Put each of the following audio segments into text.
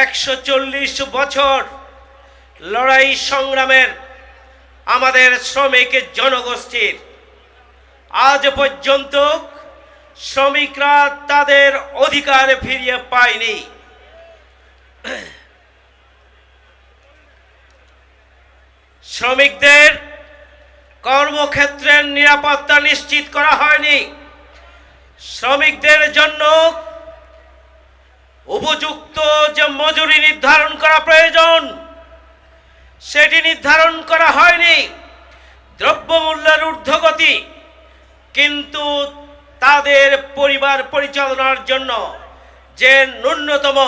140 বছর লড়াই সংগ্রামের আমাদের শ্রমিক জনগোষ্ঠীর আজ পর্যন্ত শ্রমিকরা তাদের অধিকার ফিরিয়ে পায়নি। শ্রমিকদের কর্মক্ষেত্রের নিরাপত্তা নিশ্চিত করা হয়নি। শ্রমিকদের জন্য উপযুক্ত যে মজুরি নির্ধারণ করা প্রয়োজন সেটি নির্ধারণ করা হয়নি। দ্রব্যমূল্যের ঊর্ধ্বগতি, কিন্তু তাদের পরিবার পরিচালনার জন্য যে ন্যূনতম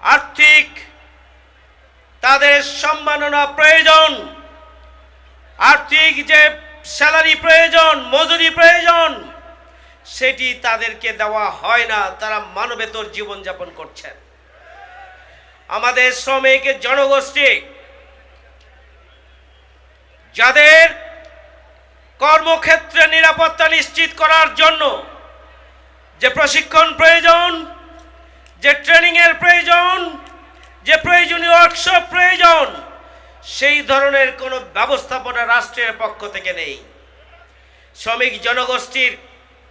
আর্থিক তাদের সম্মাননা প্রয়োজন, আর্থিক যে স্যালারি প্রয়োজন, মজুরি প্রয়োজন, সেটি তাদেরকে দেওয়া হয় না। তারা মানবেতর জীবনযাপন করছেন। আমাদের শ্রমিক জনগোষ্ঠী যাদের কর্মক্ষেত্রে নিরাপত্তা নিশ্চিত করার জন্য যে প্রশিক্ষণ প্রয়োজন, যে ট্রেনিংয়ের প্রয়োজন, যে প্রয়োজনীয় ওয়ার্কশপ প্রয়োজন, সেই ধরনের কোনো ব্যবস্থাপনা রাষ্ট্রের পক্ষ থেকে নেই। শ্রমিক জনগোষ্ঠীর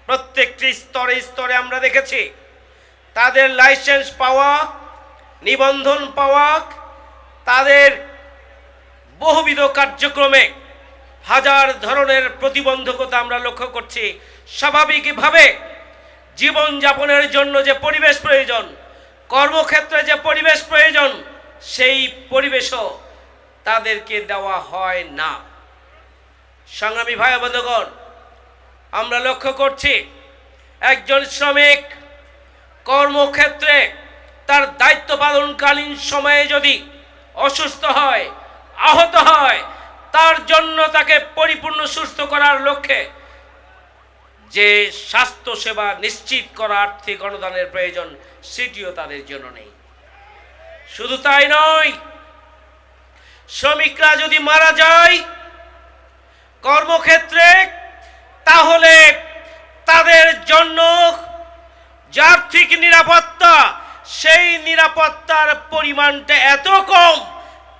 প্রত্যেকটি স্তরে স্তরে আমরা দেখেছি তাদের লাইসেন্স পাওয়া, নিবন্ধন পাওয়া, তাদের বহুবিধ কার্যক্রমে হাজার ধরনের প্রতিবন্ধকতা আমরা লক্ষ্য করছি। স্বাভাবিকভাবে জীবনযাপনের জন্য যে পরিবেশ প্রয়োজন, কর্মক্ষেত্রে যে পরিবেশ প্রয়োজন, সেই পরিবেশও তাদেরকে দেওয়া হয় না। সংগ্রামী ভাই বন্ধুগণ, আমরা লক্ষ্য করছি একজন শ্রমিক কর্মক্ষেত্রে তার দায়িত্ব পালনকালীন সময়ে যদি অসুস্থ হয়, আহত হয়, তার জন্য তাকে পরিপূর্ণ সুস্থ করার লক্ষ্যে যে স্বাস্থ্য সেবা নিশ্চিত করা আর্থিক অনুদানের প্রয়োজন, সেটিও তাদের জন্য নেই। শুধু তাই নয়, শ্রমিকরা যদি মারা যায় কর্মক্ষেত্রে, তাহলে তাদের জন্য যে আর্থিক নিরাপত্তা, সেই নিরাপত্তার পরিমাণটা এত কম,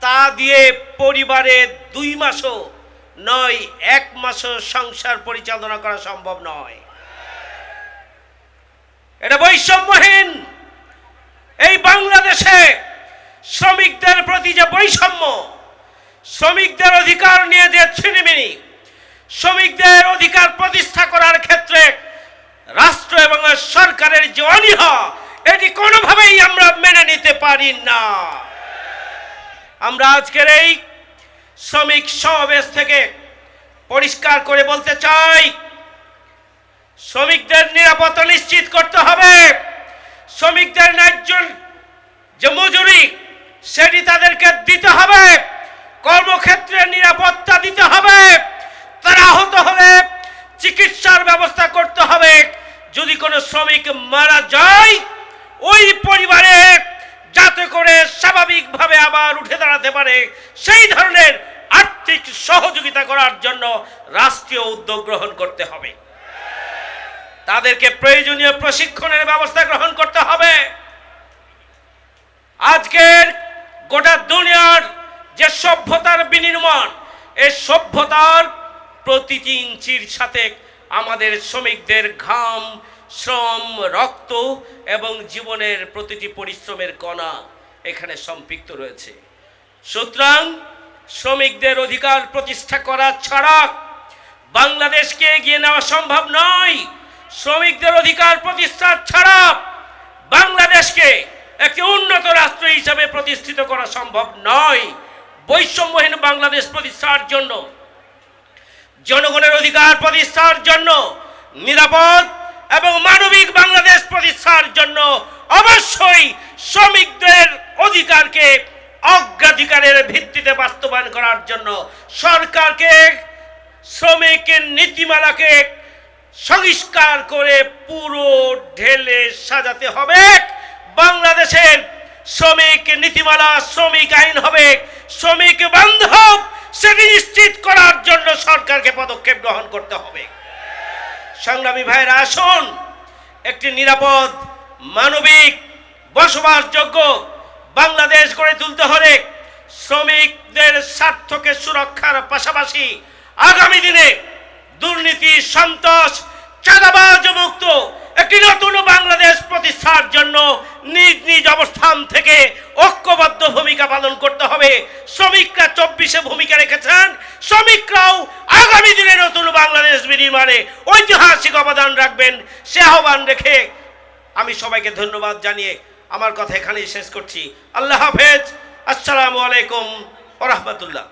তা দিয়ে পরিবারে 2 মাসও নয়, 1 মাসও সংসার পরিচালনা করা সম্ভব নয়। এটা বৈষম্যহীন। এই বাংলাদেশে শ্রমিকদের প্রতি যে বৈষম্য, শ্রমিকদের অধিকার নিয়ে যে ছিনিমিনি, শ্রমিকদের অধিকার প্রতিষ্ঠা করার ক্ষেত্রে রাষ্ট্র এবং সরকারের যে অনীহা, এটি কোনোভাবেই আমরা মেনে নিতে পারি না। আমরা আজকের এই শ্রমিক সমাবেশ থেকে পরিষ্কার করে বলতে চাই, শ্রমিকদের নিরাপত্তা নিশ্চিত করতে হবে। শ্রমিকদের ন্যায্য যে মজুরি, সেটি তাদেরকে দিতে হবে। কর্মক্ষেত্রে নিরাপত্তা দিতে হবে। তারা আহত হলে চিকিৎসার ব্যবস্থা করতে হবে। যদি কোনো শ্রমিক মারা যায়, ওই পরিবারে যাতে করে স্বাভাবিকভাবে আবার উঠে দাঁড়াতে পারে, সেই ধরনের আর্থিক সহযোগিতা করার জন্য রাষ্ট্রীয় উদ্যোগ গ্রহণ করতে হবে। তাদেরকে প্রয়োজনীয় প্রশিক্ষণের ব্যবস্থা গ্রহণ করতে হবে। আজকের গোটা দুনিয়ার যে সভ্যতার বিনির্মাণ, এই সভ্যতার প্রতিটি ইঞ্চির সাথে আমাদের শ্রমিকদের ঘাম, শ্রম, রক্ত এবং জীবনের প্রতিটি পরিশ্রমের কণা এখানে সম্পৃক্ত রয়েছে। সুতরাং শ্রমিকদের অধিকার প্রতিষ্ঠা করা ছাড়া বাংলাদেশকে এগিয়ে নেওয়া সম্ভব নয়। শ্রমিকদের অধিকার প্রতিষ্ঠা ছাড়া বাংলাদেশকে একটি উন্নত রাষ্ট্র হিসাবে প্রতিষ্ঠিত করা সম্ভব নয়। বৈষম্যহীন বাংলাদেশ প্রতিষ্ঠার জন্য, জনগণের অধিকার প্রতিষ্ঠার জন্য, নিরাপদ এবং মানবিক বাংলাদেশ প্রতিষ্ঠার জন্য অবশ্যই শ্রমিকদের অধিকারকে অগ্রাধিকারের ভিত্তিতে বাস্তবায়ন করার জন্য সরকারকে শ্রমিক নীতিমালাকে সংস্কার করে পুরো ঢেলে সাজাতে হবে। বাংলাদেশের শ্রমিক নীতিমালা, শ্রমিক আইন হবে শ্রমিক বান্ধব, সেটি নিশ্চিত করার জন্য সরকারকে পদক্ষেপ গ্রহণ করতে হবে। সংগ্রামী ভাইরা, আসুন একটি নিরাপদ, মানবিক, বসবাসযোগ্য তুলতে হলে শ্রমিকদের স্বার্থকে সুরক্ষার পাশাপাশি আগামী দিনে দুর্নীতি, সন্ত্রাস, চাঁদাবাজ মুক্ত একটি নতুন বাংলাদেশ প্রতিষ্ঠার জন্য নিজ নিজ অবস্থান থেকে ঐক্যবদ্ধ ভূমিকা পালন করতে হবে। শ্রমিকরা 24-এ ভূমিকা রেখেছেন, শ্রমিকরাও আগামী দিনে নতুন বাংলাদেশ বিনির্মাণে ঐতিহাসিক অবদান রাখবেন। সে আহ্বান রেখে আমি সবাইকে ধন্যবাদ জানিয়ে আমার কথা এখানেই শেষ করছি। আল্লাহ হাফেজ। আসসালামু আলাইকুম ওয়া রাহমাতুল্লাহ।